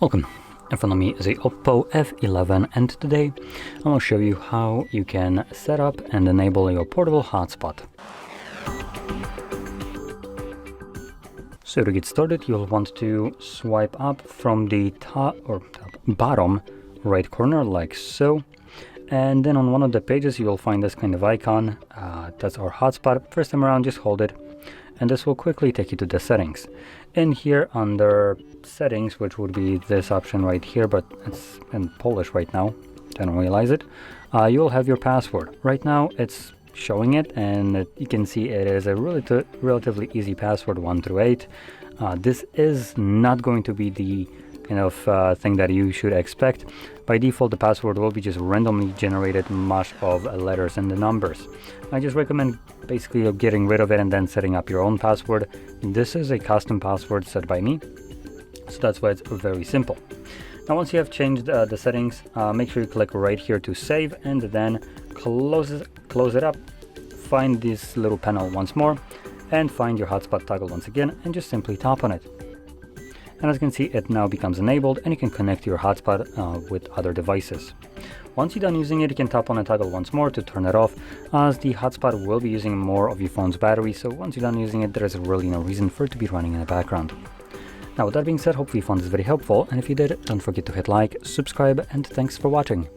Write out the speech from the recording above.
Welcome. In front of me is a OPPO F11 and today I'm going to show you how you can set up and enable your portable hotspot. So to get started, you'll want to swipe up from the bottom right corner like so, and then on one of the pages you'll find this kind of icon. That's our hotspot. First time around, just hold it and this will quickly take you to the settings. In here under settings, which would be this option right here, but it's in Polish right now, didn't realize it, you'll have your password. Right now it's showing it, and you can see it is a relatively easy password, 1 through 8. This is not going to be the kind of thing that you should expect. By default, the password will be just randomly generated mash of letters and the numbers. I just recommend basically getting rid of it and then setting up your own password. This is a custom password set by me, so that's why it's very simple. Now once you have changed the settings, make sure you click right here to save and then close it up. Find this little panel once more and find your hotspot toggle once again and just simply tap on it. And as you can see, it now becomes enabled and you can connect your hotspot with other devices. Once you're done using it, you can tap on the toggle once more to turn it off, as the hotspot will be using more of your phone's battery, so once you're done using it, there is really no reason for it to be running in the background. Now with that being said, hopefully you found this very helpful, and if you did, don't forget to hit like, subscribe, and thanks for watching.